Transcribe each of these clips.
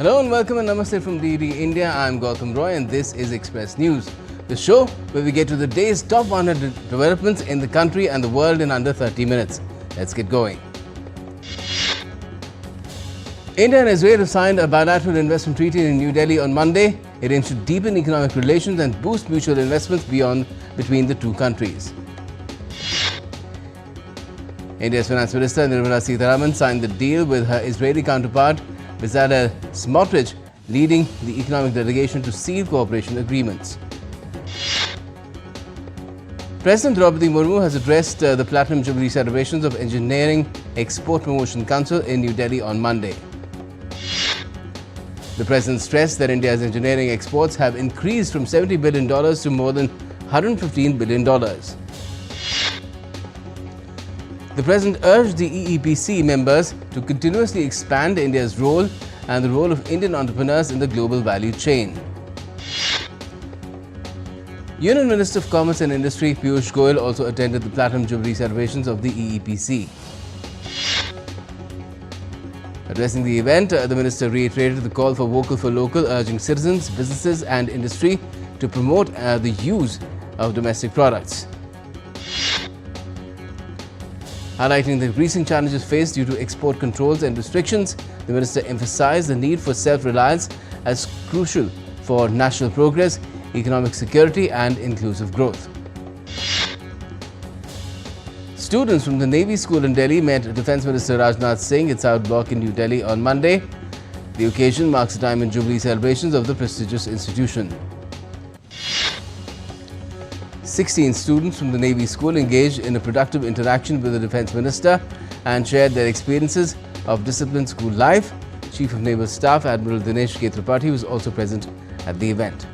Hello and welcome and namaste from DD India. I'm Gautam Roy and this is Express News, the show where we get to the day's top 100 developments in the country and the world in under 30 minutes. Let's get going. India and Israel have signed a bilateral investment treaty in New Delhi on Monday. It aims to deepen economic relations and boost mutual investments between the two countries. India's Finance Minister Nirmala Sitharaman signed the deal with her Israeli counterpart Bezalel Smotrich, leading the economic delegation to seal cooperation agreements. President Draupadi Murmu has addressed the Platinum Jubilee celebrations of Engineering Export Promotion Council in New Delhi on Monday. The President stressed that India's engineering exports have increased from $70 billion to more than $115 billion. The President urged the EEPC members to continuously expand India's role and the role of Indian entrepreneurs in the global value chain. Union Minister of Commerce and Industry Piyush Goyal also attended the Platinum Jubilee celebrations of the EEPC. Addressing the event, the minister reiterated the call for vocal for local, urging citizens, businesses and industry to promote the use of domestic products. Highlighting the increasing challenges faced due to export controls and restrictions, the minister emphasized the need for self-reliance as crucial for national progress, economic security and inclusive growth. Students from the Navy School in Delhi met Defence Minister Rajnath Singh at South Block in New Delhi on Monday. The occasion marks the Diamond Jubilee celebrations of the prestigious institution. 16 students from the Navy School engaged in a productive interaction with the Defence Minister and shared their experiences of disciplined school life. Chief of Naval Staff Admiral Dinesh K. Tripathi was also present at the event.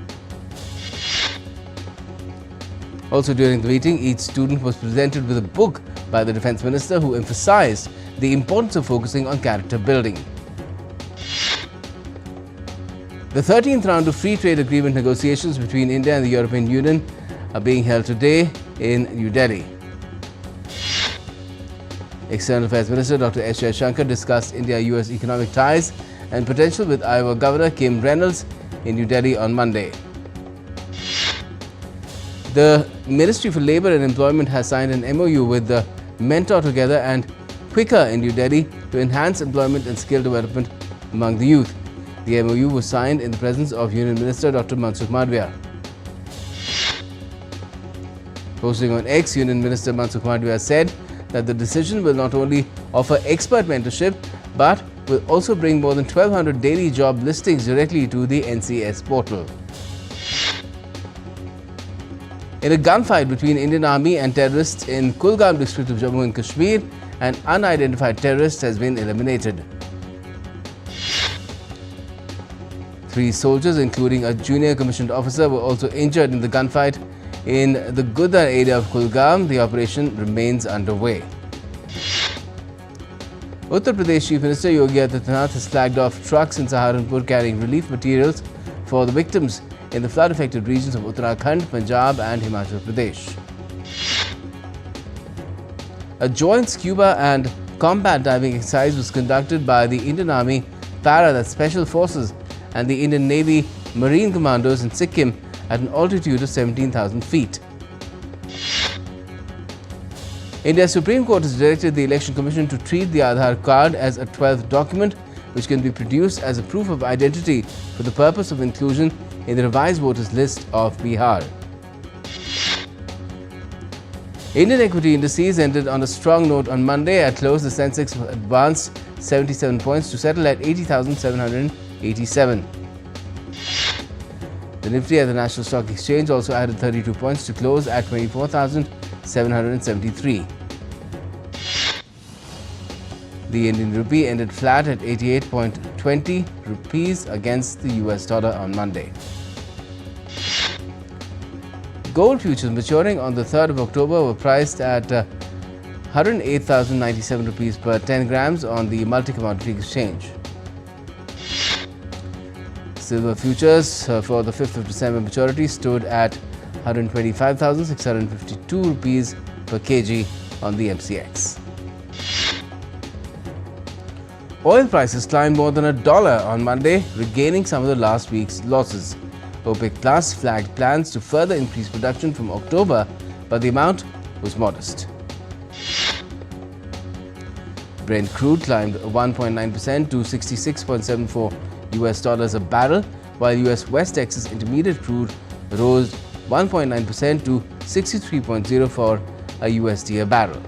Also during the meeting, each student was presented with a book by the Defence Minister who emphasized the importance of focusing on character building. The 13th round of free trade agreement negotiations between India and the European Union are being held today in New Delhi. External Affairs Minister Dr. S. Jaishankar discussed India-US economic ties and potential with Iowa Governor Kim Reynolds in New Delhi on Monday. The Ministry for Labour and Employment has signed an MOU with the Mentor Together and Quicker in New Delhi to enhance employment and skill development among the youth. The MOU was signed in the presence of Union Minister Dr. Mansukh Mandavia. Posting on X, Union Minister Mansukh Mandavia said that the decision will not only offer expert mentorship but will also bring more than 1,200 daily job listings directly to the NCS portal. In a gunfight between Indian Army and terrorists in Kulgam district of Jammu and Kashmir, an unidentified terrorist has been eliminated. 3 soldiers, including a junior commissioned officer, were also injured in the gunfight in the Gudar area of Kulgam. The operation remains underway. Uttar Pradesh Chief Minister Yogi Adityanath has flagged off trucks in Saharanpur carrying relief materials for the victims in the flood-affected regions of Uttarakhand, Punjab and Himachal Pradesh. A joint scuba and combat diving exercise was conducted by the Indian Army Special Forces and the Indian Navy Marine Commandos in Sikkim at an altitude of 17,000 feet. India's Supreme Court has directed the Election Commission to treat the Aadhaar card as a 12th document which can be produced as a proof of identity for the purpose of inclusion in the revised voters list of Bihar. Indian equity indices ended on a strong note on Monday. At close, the Sensex advanced 77 points to settle at 80,787. The Nifty at the National Stock Exchange also added 32 points to close at 24,773. The Indian rupee ended flat at 88.20 rupees against the US dollar on Monday. Gold futures maturing on the 3rd of October were priced at 108,097 rupees per 10 grams on the multi-commodity exchange. Silver futures for the 5th of December maturity stood at 125,652 rupees per kg on the MCX. Oil prices climbed more than $1 on Monday, regaining some of the last week's losses. OPEC Plus flagged plans to further increase production from October, but the amount was modest. Brent crude climbed 1.9% to $66.74 a barrel, while US West Texas Intermediate crude rose 1.9% to $63.04 a USD a barrel.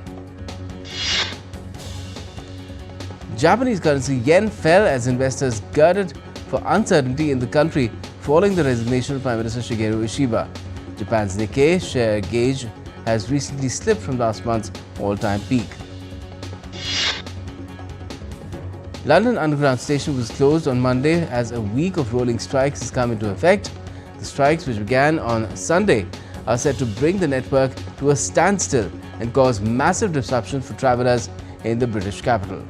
Japanese currency yen fell as investors girded for uncertainty in the country following the resignation of Prime Minister Shigeru Ishiba. Japan's Nikkei share gauge has recently slipped from last month's all-time peak. London Underground Station was closed on Monday as a week of rolling strikes has come into effect. The strikes, which began on Sunday, are set to bring the network to a standstill and cause massive disruption for travellers in the British capital.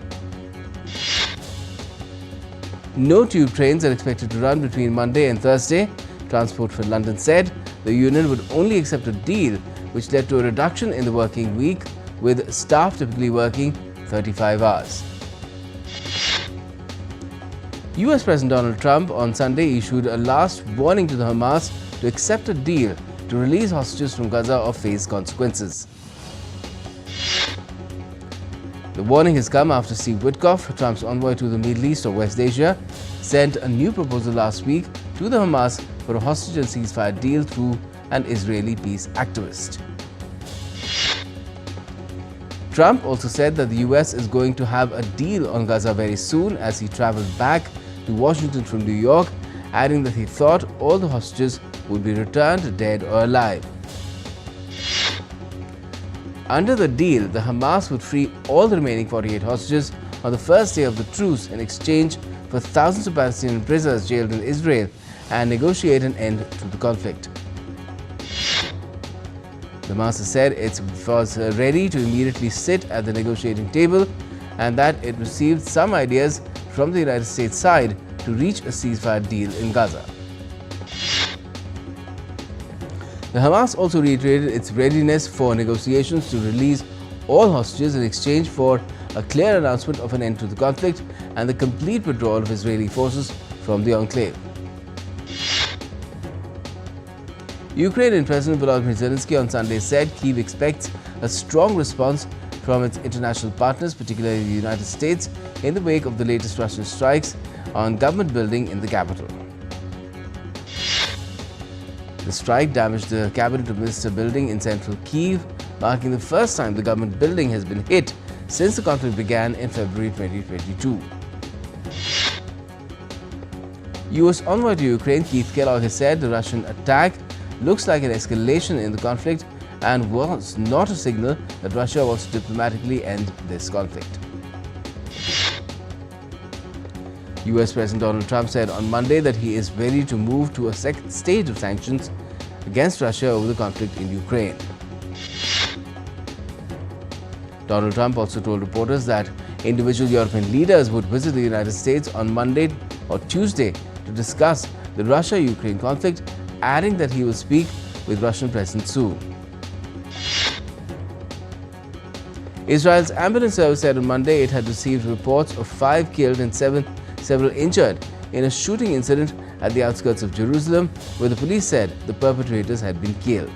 No tube trains are expected to run between Monday and Thursday. Transport for London said the union would only accept a deal which led to a reduction in the working week, with staff typically working 35 hours. US President Donald Trump on Sunday issued a last warning to the Hamas to accept a deal to release hostages from Gaza or face consequences. The warning has come after Steve Witkoff, Trump's envoy to the Middle East or West Asia, sent a new proposal last week to the Hamas for a hostage and ceasefire deal through an Israeli peace activist. Trump also said that the US is going to have a deal on Gaza very soon as he traveled back to Washington from New York, adding that he thought all the hostages would be returned dead or alive. Under the deal, the Hamas would free all the remaining 48 hostages on the first day of the truce in exchange for thousands of Palestinian prisoners jailed in Israel and negotiate an end to the conflict. The Hamas said it was ready to immediately sit at the negotiating table and that it received some ideas from the United States side to reach a ceasefire deal in Gaza. The Hamas also reiterated its readiness for negotiations to release all hostages in exchange for a clear announcement of an end to the conflict and the complete withdrawal of Israeli forces from the enclave. Ukrainian President Volodymyr Zelensky on Sunday said Kyiv expects a strong response from its international partners, particularly the United States, in the wake of the latest Russian strikes on government building in the capital. The strike damaged the Cabinet of Minister building in central Kyiv, marking the first time the government building has been hit since the conflict began in February 2022. US envoy to Ukraine Keith Kellogg has said the Russian attack looks like an escalation in the conflict and was not a signal that Russia wants to diplomatically end this conflict. US President Donald Trump said on Monday that he is ready to move to a second stage of sanctions against Russia over the conflict in Ukraine. Donald Trump also told reporters that individual European leaders would visit the United States on Monday or Tuesday to discuss the Russia-Ukraine conflict, adding that he will speak with Russian President soon. Israel's ambulance service said on Monday it had received reports of 5 killed and several injured in a shooting incident at the outskirts of Jerusalem, where the police said the perpetrators had been killed.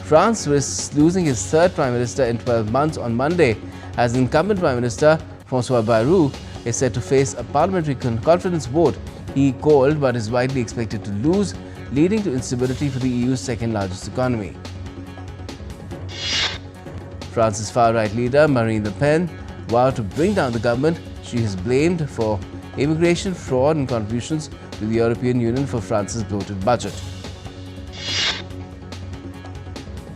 France risks losing his third Prime Minister in 12 months on Monday, as incumbent Prime Minister Prasar Bharati is set to face a parliamentary confidence vote he called but is widely expected to lose, leading to instability for the EU's second largest economy. France's far-right leader Marine Le Pen vowed to bring down the government she has blamed for immigration fraud and contributions to the European Union for France's bloated budget.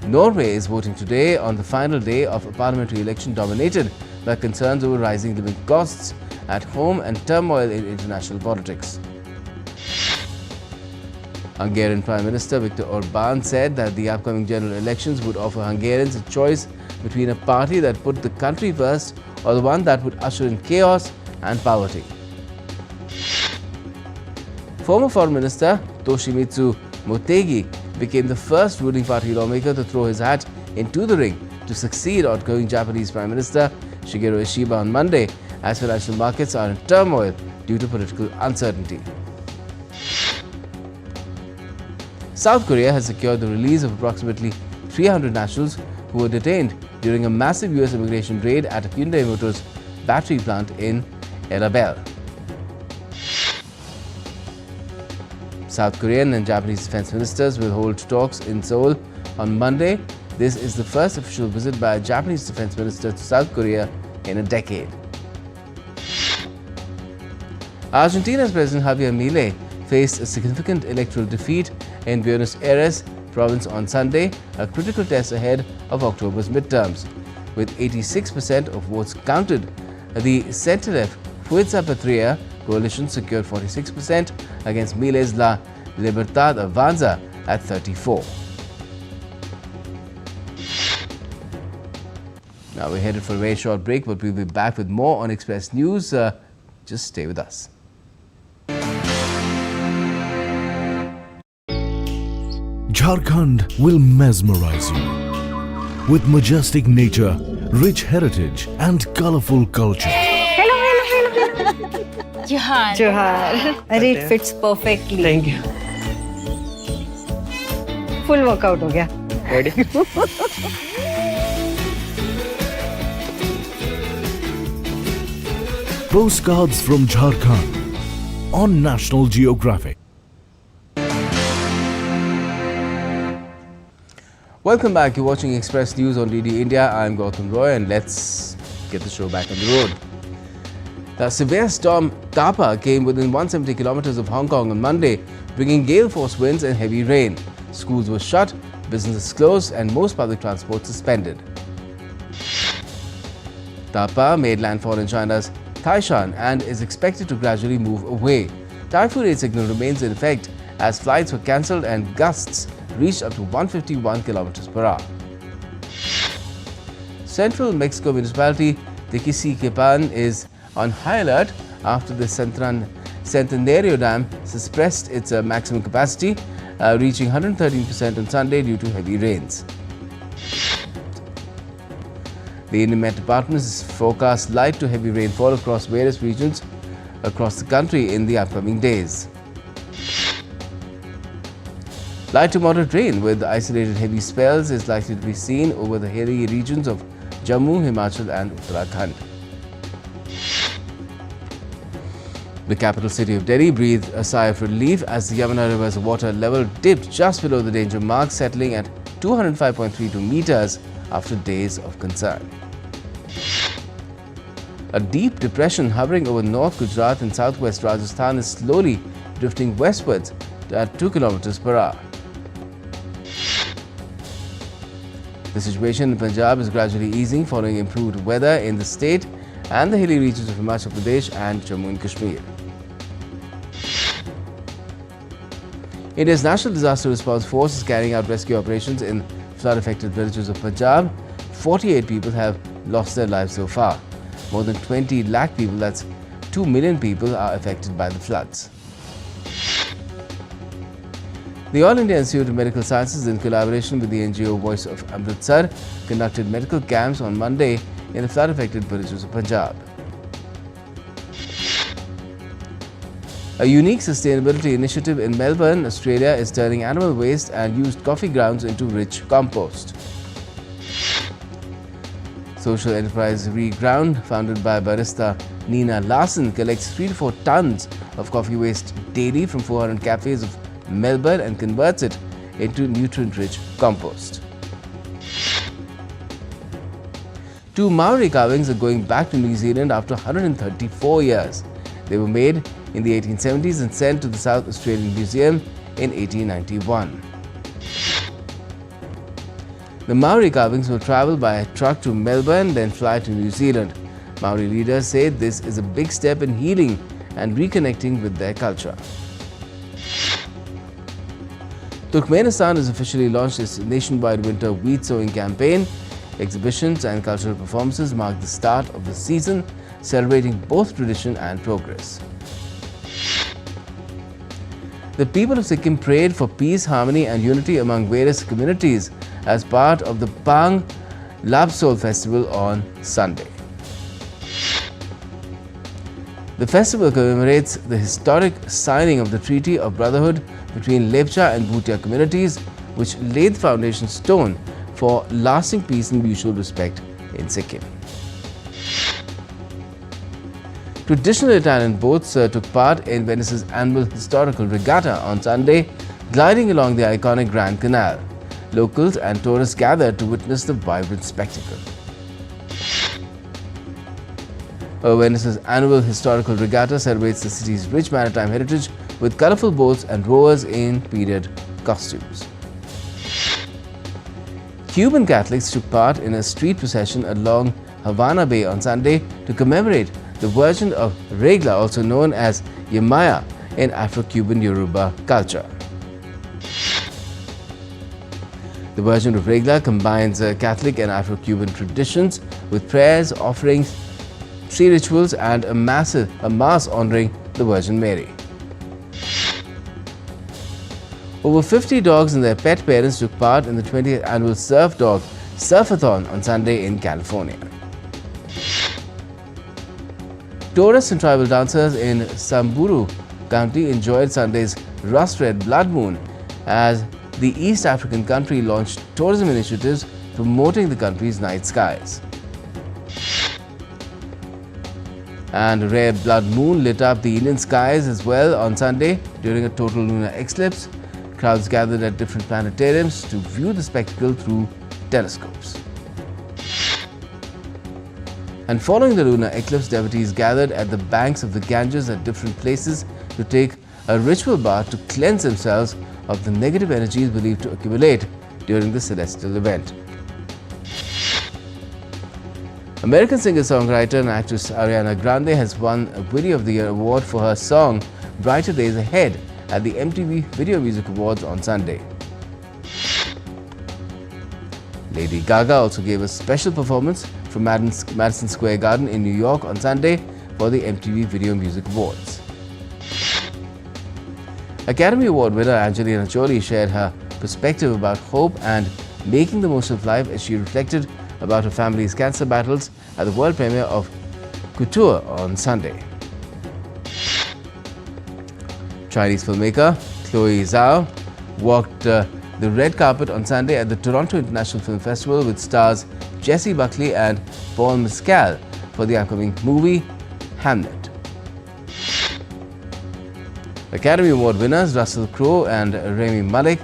Norway is voting today on the final day of a parliamentary election dominated by concerns over rising living costs at home and turmoil in international politics. Hungarian Prime Minister Viktor Orbán said that the upcoming general elections would offer Hungarians a choice between a party that put the country first or the one that would usher in chaos and poverty. Former Foreign Minister Toshimitsu Motegi became the first ruling party lawmaker to throw his hat into the ring to succeed outgoing Japanese Prime Minister Shigeru Ishiba on Monday as financial markets are in turmoil due to political uncertainty. South Korea has secured the release of approximately 300 nationals who were detained during a massive US immigration raid at a Hyundai Motors battery plant in Erabel. South Korean and Japanese defense ministers will hold talks in Seoul on Monday. This is the first official visit by a Japanese defense minister to South Korea in a decade. Argentina's President Javier Milei faced a significant electoral defeat in Buenos Aires province on Sunday, a critical test ahead of October's midterms. With 86% of votes counted, the centre-left Fuerza Patria coalition secured 46% against Milei's La Libertad Avanza at 34%. Now we're headed for a very short break, but we'll be back with more on Express News. Just stay with us. Jharkhand will mesmerize you with majestic nature, rich heritage and colorful culture. Hello. Johar. Johar. It fits perfectly. Thank you. Full workout हो गया. Ready? Postcards from Jharkhand on National Geographic. Welcome back. You're watching Express News on DD India. I'm Gautam Roy, and let's get the show back on the road. The severe storm Tapa came within 170 kilometers of Hong Kong on Monday, bringing gale force winds and heavy rain. Schools were shut, businesses closed, and most public transport suspended. Tapa made landfall in China's Taishan and is expected to gradually move away. Typhoon red signal remains in effect as flights were cancelled and gusts reached up to 151 kilometers per hour. Central Mexico municipality Tequisquiapan is on high alert after the Centenario Dam suppressed its maximum capacity, reaching 113% on Sunday due to heavy rains. The Indian Met Department is forecast light to heavy rainfall across various regions across the country in the upcoming days. Light to moderate rain with isolated heavy spells is likely to be seen over the hilly regions of Jammu, Himachal and Uttarakhand. The capital city of Delhi breathed a sigh of relief as the Yamuna River's water level dipped just below the danger mark, settling at 205.32 meters after days of concern. A deep depression hovering over North Gujarat and southwest Rajasthan is slowly drifting westwards at 2 kilometers per hour. The situation in Punjab is gradually easing following improved weather in the state and the hilly regions of Himachal Pradesh and Jammu and Kashmir. India's National Disaster Response Force is carrying out rescue operations in flood-affected villages of Punjab. 48 people have lost their lives so far. More than 20 lakh people, that's 2 million people, are affected by the floods. The All India Institute of Medical Sciences, in collaboration with the NGO Voice of Amritsar, conducted medical camps on Monday in the flood-affected villages of Punjab. A unique sustainability initiative in Melbourne, Australia, is turning animal waste and used coffee grounds into rich compost. Social enterprise Reground, founded by barista Nina Larson, collects 3 to 4 tons of coffee waste daily from 400 cafes of Melbourne and converts it into nutrient-rich compost. 2 Maori carvings are going back to New Zealand after 134 years. They were made in the 1870s and sent to the South Australian Museum in 1891. The Maori carvings will travel by truck to Melbourne, then fly to New Zealand. Maori leaders say this is a big step in healing and reconnecting with their culture. Turkmenistan has officially launched its nationwide winter wheat sowing campaign. Exhibitions and cultural performances mark the start of the season, celebrating both tradition and progress. The people of Sikkim prayed for peace, harmony and unity among various communities as part of the Pang Labsol festival on Sunday. The festival commemorates the historic signing of the Treaty of Brotherhood between Lepcha and Bhutia communities, which laid the foundation stone for lasting peace and mutual respect in Sikkim. Traditional Italian boats took part in Venice's annual historical regatta on Sunday, gliding along the iconic Grand Canal. Locals and tourists gathered to witness the vibrant spectacle. Venice's annual historical regatta celebrates the city's rich maritime heritage with colorful boats and rowers in period costumes. Cuban Catholics took part in a street procession along Havana Bay on Sunday to commemorate the Virgin of Regla, also known as Yemaya in Afro-Cuban Yoruba culture. The Virgin of Regla combines Catholic and Afro-Cuban traditions with prayers, offerings, tree rituals and a mass honoring the Virgin Mary. Over 50 dogs and their pet parents took part in the 20th annual Surf Dog Surfathon on Sunday in California. Tourists and tribal dancers in Samburu County enjoyed Sunday's Rust Red Blood Moon as the East African country launched tourism initiatives promoting the country's night skies. And a rare blood moon lit up the Indian skies as well on Sunday during a total lunar eclipse. Crowds gathered at different planetariums to view the spectacle through telescopes. And following the lunar eclipse, devotees gathered at the banks of the Ganges at different places to take a ritual bath to cleanse themselves of the negative energies believed to accumulate during the celestial event. American singer-songwriter and actress Ariana Grande has won a Video of the Year award for her song Brighter Days Ahead at the MTV Video Music Awards on Sunday. Lady Gaga also gave a special performance from Madison Square Garden in New York on Sunday for the MTV Video Music Awards. Academy Award winner Angelina Jolie shared her perspective about hope and making the most of life as she reflected about her family's cancer battles at the world premiere of Couture on Sunday. Chinese filmmaker Chloe Zhao walked the red carpet on Sunday at the Toronto International Film Festival with stars Jessie Buckley and Paul Mescal for the upcoming movie Hamnet. Academy Award winners Russell Crowe and Rami Malek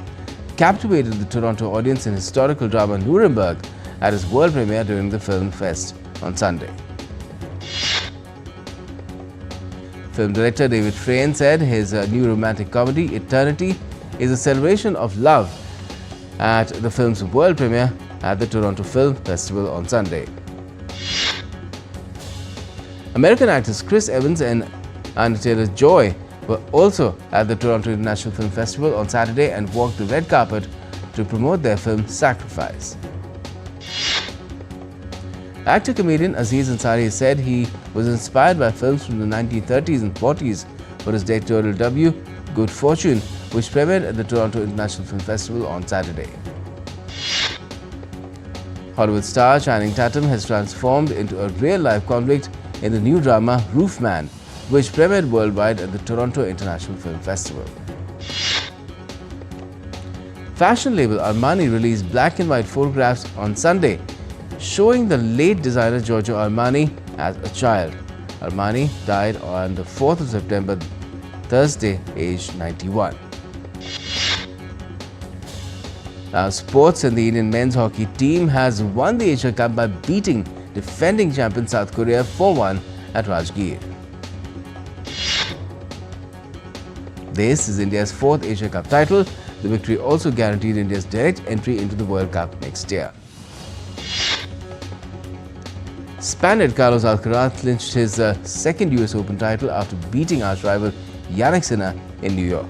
captivated the Toronto audience in historical drama Nuremberg at its world premiere during the Film Fest on Sunday. Film director David Frayne said his new romantic comedy Eternity is a celebration of love at the film's world premiere at the Toronto Film Festival on Sunday. American actors Chris Evans and Anya Taylor-Joy were also at the Toronto International Film Festival on Saturday and walked the red carpet to promote their film Sacrifice. Actor-comedian Aziz Ansari said he was inspired by films from the 1930s and 40s for his directorial debut, Good Fortune, which premiered at the Toronto International Film Festival on Saturday. Hollywood star Channing Tatum has transformed into a real-life convict in the new drama Roofman, which premiered worldwide at the Toronto International Film Festival. Fashion label Armani released black and white photographs on Sunday showing the late designer Giorgio Armani as a child. Armani died on the 4th of September, Thursday, aged 91. Now, sports, and the Indian men's hockey team has won the Asia Cup by beating defending champion South Korea 4-1 at Rajgir. This is India's fourth Asia Cup title. The victory also guaranteed India's direct entry into the World Cup next year. Spaniard Carlos Alcaraz clinched his second US Open title after beating arch rival Jannik Sinner in New York.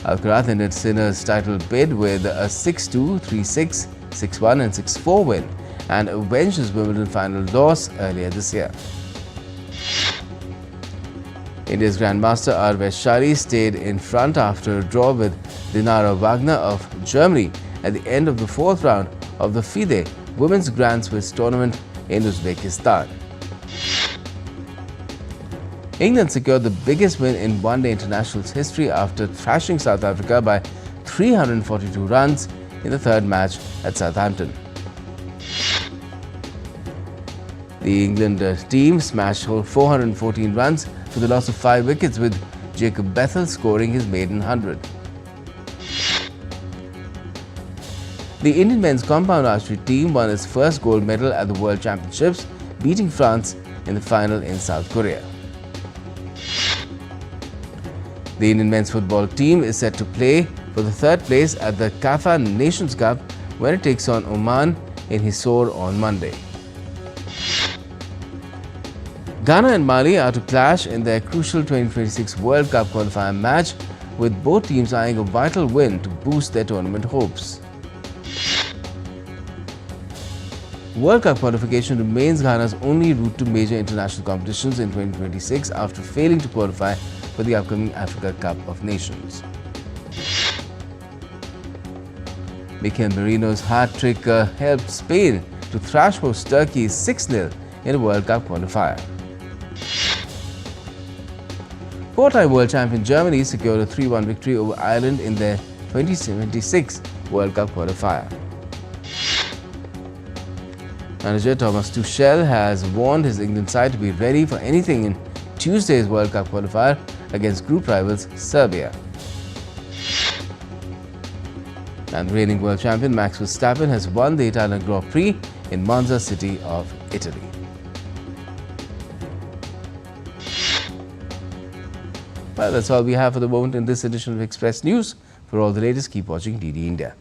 Alcaraz ended Sinner's title bid with a 6-2, 3-6, 6-1 and 6-4 win and avenged his Wimbledon final loss earlier this year. India's Grandmaster Arvesh Shari stayed in front after a draw with Dinara Wagner of Germany at the end of the fourth round of the FIDE Women's Grand Swiss Tournament in Uzbekistan. England secured the biggest win in one-day internationals history after thrashing South Africa by 342 runs in the third match at Southampton. The England team smashed 414 runs to the loss of 5 wickets, with Jacob Bethel scoring his maiden 100. The Indian men's compound archery team won its first gold medal at the World Championships, beating France in the final in South Korea. The Indian men's football team is set to play for the third place at the Qatar Nations Cup when it takes on Oman in Hissor on Monday. Ghana and Mali are to clash in their crucial 2026 World Cup qualifier match, with both teams eyeing a vital win to boost their tournament hopes. World Cup qualification remains Ghana's only route to major international competitions in 2026 after failing to qualify for the upcoming Africa Cup of Nations. Mikel Merino's hat-trick helped Spain to thrash host Turkey 6-0 in a World Cup qualifier. Four-time world champion Germany secured a 3-1 victory over Ireland in their 2026 World Cup qualifier. Manager Thomas Tuchel has warned his England side to be ready for anything in Tuesday's World Cup qualifier against group rivals Serbia. And the reigning world champion Max Verstappen has won the Italian Grand Prix in Monza city of Italy. Well, that's all we have for the moment in this edition of Express News. For all the latest, keep watching DD India.